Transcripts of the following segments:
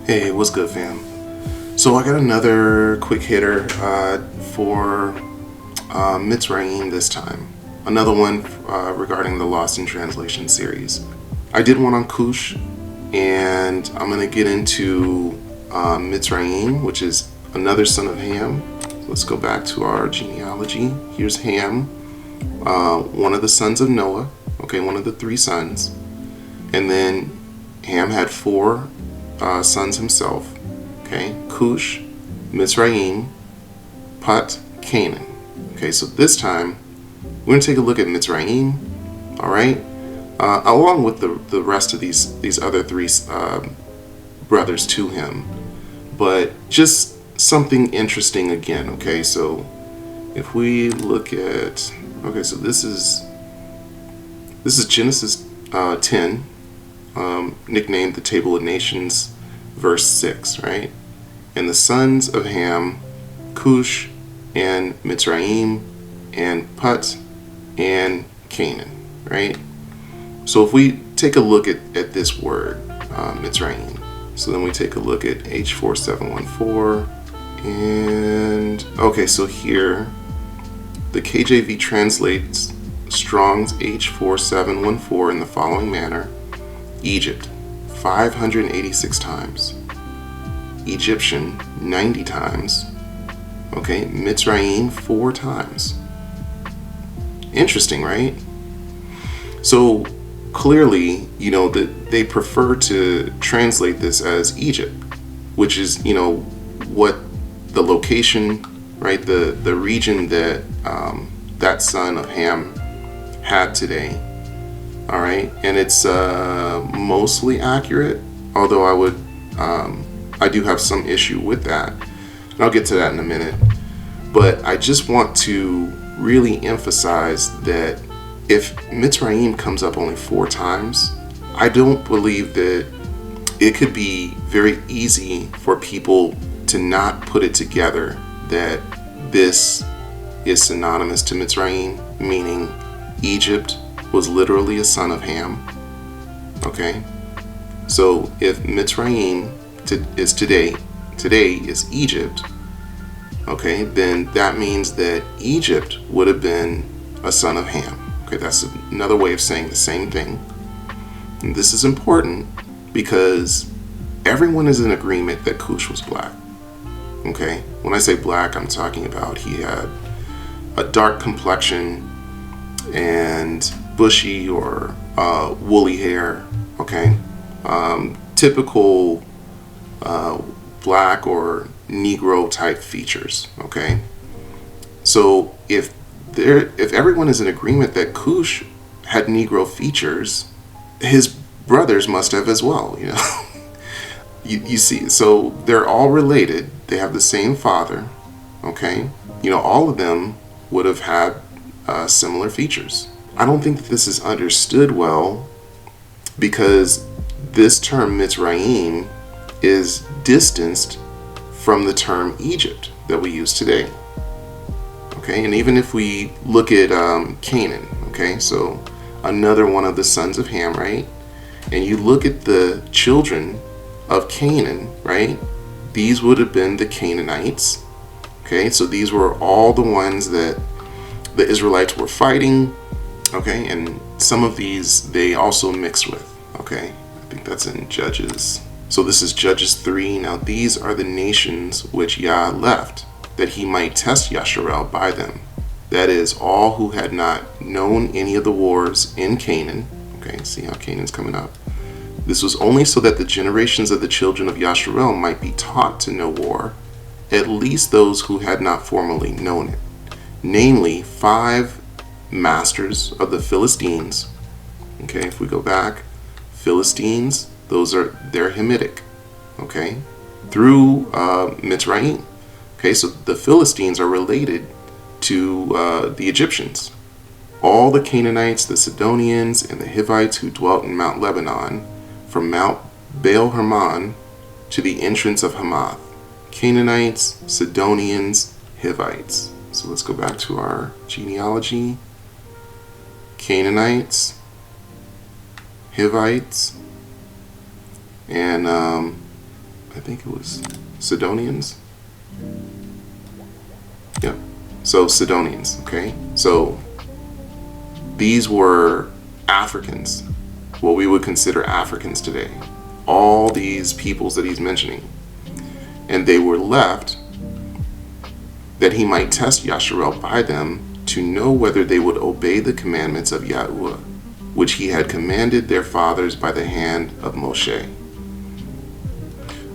Hey, what's good, fam? So I got another quick hitter for Mitzraim this time. Another one regarding the Lost in Translation series. I did one on Kush, and I'm going to get into Mitzraim, which is another son of Ham. Let's go back to our genealogy. Here's Ham, one of the sons of Noah, okay, one of the three sons. And then Ham had four sons himself, okay, Kush, Mitzraim, Put, Canaan. Okay, so this time we're going to take a look at Mitzraim, all right, along with the rest of these other three brothers to him, but just something interesting again. Okay, so if we look at, okay, so this is Genesis 10, nicknamed the Table of Nations, verse 6, right? And the sons of Ham, Kush and Mitzraim and Put and Canaan, right? So if we take a look at this word, Mitzraim, so then we take a look at H4714, and okay, so here the KJV translates Strong's H4714 in the following manner: Egypt 586 times, Egyptian 90 times, okay, Mitzraim 4 times. Interesting, right? So clearly, you know, that they prefer to translate this as Egypt, which is, you know, what the location, right, the region that that son of Ham had today. All right, and it's mostly accurate, although I do have some issue with that, and I'll get to that in a minute. But I just want to really emphasize that if Mitzrayim comes up only 4 times, I don't believe that it could be very easy for people to not put it together that this is synonymous to Mitzrayim, meaning Egypt was literally a son of Ham. Okay, so if Mitzrayim is today is Egypt, okay, then that means that Egypt would have been a son of Ham. Okay, that's another way of saying the same thing. And this is important because everyone is in agreement that Kush was black. Okay, when I say black, I'm talking about he had a dark complexion and bushy or woolly hair, okay, typical black or Negro type features, okay. So if everyone is in agreement that Kush had Negro features, his brothers must have as well, you know. you see, so they're all related. They have the same father, okay. You know, all of them would have had similar features. I don't think that this is understood well because this term Mitzrayim is distanced from the term Egypt that we use today. Okay, and even if we look at Canaan, okay, so another one of the sons of Ham, right? And you look at the children of Canaan, right? These would have been the Canaanites. Okay, so these were all the ones that the Israelites were fighting. Okay, and some of these they also mixed with. Okay, I think that's in Judges. So this is Judges 3. Now these are the nations which Yah left, that he might test Yasharel by them. That is, all who had not known any of the wars in Canaan. Okay, see how Canaan's coming up. This was only so that the generations of the children of Yasharel might be taught to know war, at least those who had not formerly known it. Namely, 5 masters of the Philistines. Okay, if we go back, Philistines, they're Hamitic. Okay, through Mitzrayim. Okay, so the Philistines are related to the Egyptians. All the Canaanites, the Sidonians, and the Hivites who dwelt in Mount Lebanon, from Mount Baal Hermon to the entrance of Hamath. Canaanites, Sidonians, Hivites. So let's go back to our genealogy. Canaanites, Hivites, and I I think it was Sidonians. Yeah. So Sidonians, okay? So these were Africans, what we would consider Africans today. All these peoples that he's mentioning. And they were left that he might test Yasharel by them to know whether they would obey the commandments of Yahuwah, which he had commanded their fathers by the hand of Moshe.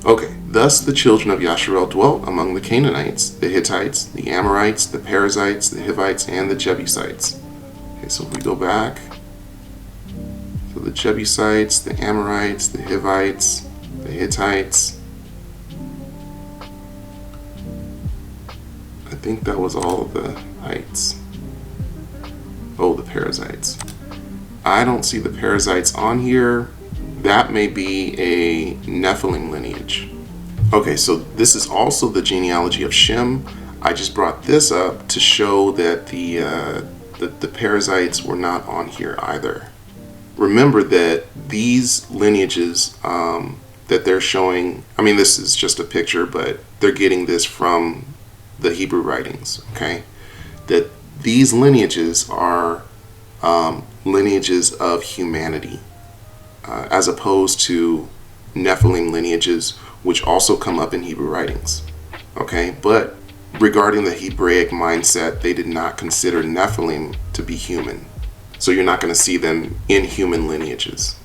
Okay, thus the children of Yasharel dwelt among the Canaanites, the Hittites, the Amorites, the Perizzites, the Hivites, and the Jebusites. Okay, so if we go back, so the Jebusites, the Amorites, the Hivites, the Hittites, I think that was all of the heights. Oh, the Perizzites. I don't see the Perizzites on here. That may be a Nephilim lineage. Okay, so this is also the genealogy of Shem. I just brought this up to show that the Perizzites were not on here either. Remember that these lineages that they're showing, I mean, this is just a picture, but they're getting this from the Hebrew writings, okay? That these lineages are lineages of humanity, as opposed to Nephilim lineages, which also come up in Hebrew writings, okay? But regarding the Hebraic mindset, they did not consider Nephilim to be human. So you're not going to see them in human lineages.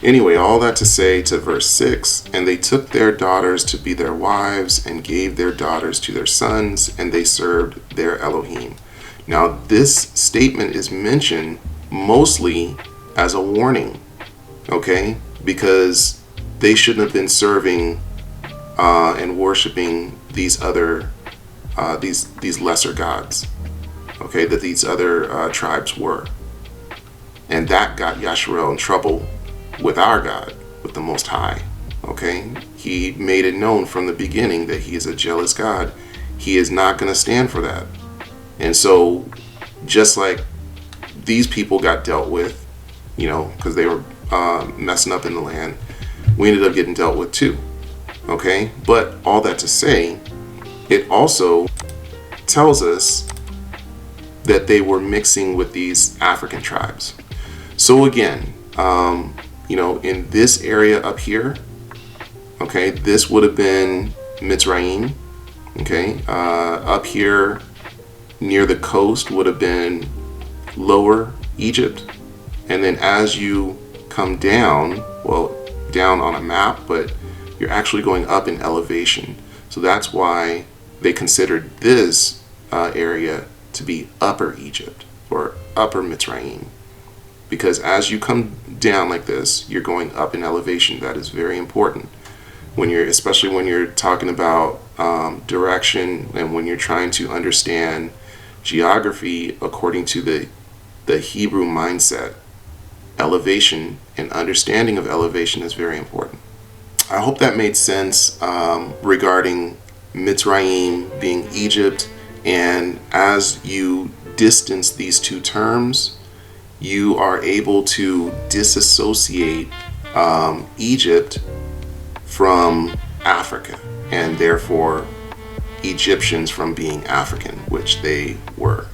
Anyway, all that to say to verse 6, and they took their daughters to be their wives and gave their daughters to their sons, and they served their Elohim. Now, this statement is mentioned mostly as a warning, okay? Because they shouldn't have been serving and worshiping these other, these lesser gods, okay, that these other tribes were. And that got Yasharel in trouble with our God, with the Most High, okay? He made it known from the beginning that he is a jealous God. He is not going to stand for that. And so, just like these people got dealt with, you know, because they were messing up in the land, we ended up getting dealt with too, okay? But all that to say, it also tells us that they were mixing with these African tribes. So again, you know, in this area up here, okay, this would have been Mitzraim, okay, up here near the coast would have been Lower Egypt, and then as you come down, well, down on a map, but you're actually going up in elevation, so that's why they considered this area to be Upper Egypt or Upper Mitzraim. Because as you come down like this, you're going up in elevation. That is very important when you're, especially when you're talking about direction and when you're trying to understand geography according to the Hebrew mindset. Elevation and understanding of elevation is very important. I hope that made sense regarding Mitzraim being Egypt, and as you distance these two terms, you are able to disassociate Egypt from Africa, and therefore Egyptians from being African, which they were.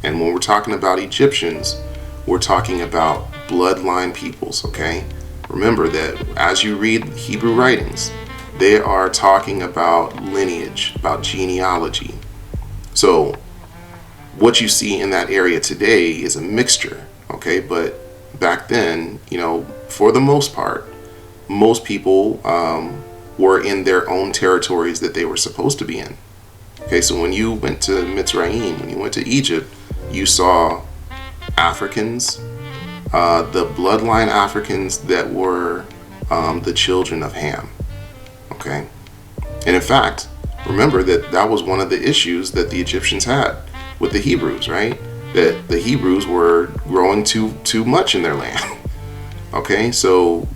And when we're talking about Egyptians, we're talking about bloodline peoples, okay? Remember that as you read Hebrew writings, they are talking about lineage, about genealogy. So what you see in that area today is a mixture. Okay, but back then, you know, for the most part, most people were in their own territories that they were supposed to be in. Okay, so when you went to Mitzrayim, when you went to Egypt, you saw Africans, the bloodline Africans that were the children of Ham. Okay, and in fact, remember that that was one of the issues that the Egyptians had with the Hebrews, right? That the Hebrews were growing too much in their land. Okay, so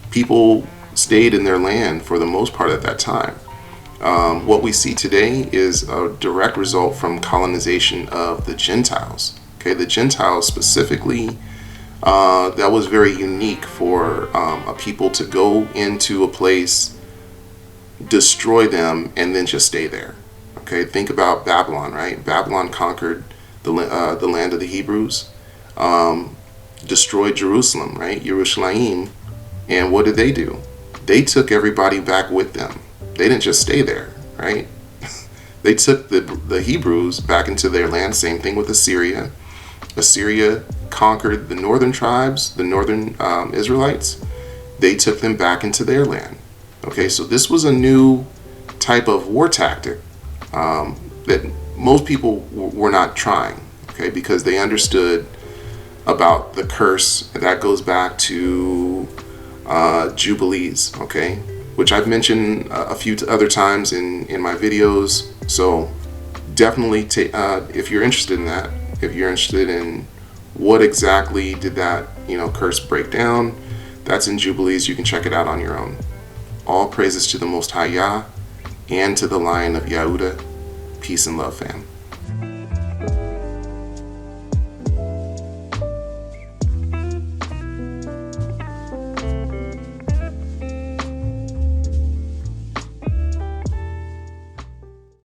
people stayed in their land for the most part at that time. What we see today is a direct result from colonization of the Gentiles. Okay, the Gentiles specifically, that was very unique for a people to go into a place destroy them and then just stay there. Okay, think about Babylon, right? Babylon conquered the land of the Hebrews, destroyed Jerusalem, right? Yerushalayim. And what did they do? They took everybody back with them. They didn't just stay there, right? They took the Hebrews back into their land. Same thing with Assyria. Assyria conquered the northern tribes, the northern Israelites. They took them back into their land. Okay, so this was a new type of war tactic that most people were not trying, okay, because they understood about the curse that goes back to Jubilees, okay, which I've mentioned a few other times in my videos. So definitely if you're interested in that, if you're interested in what exactly did that curse break down, that's in Jubilees. You can check it out on your own. All praises to the Most High Yah and to the Lion of Yehuda. Peace and love, fam.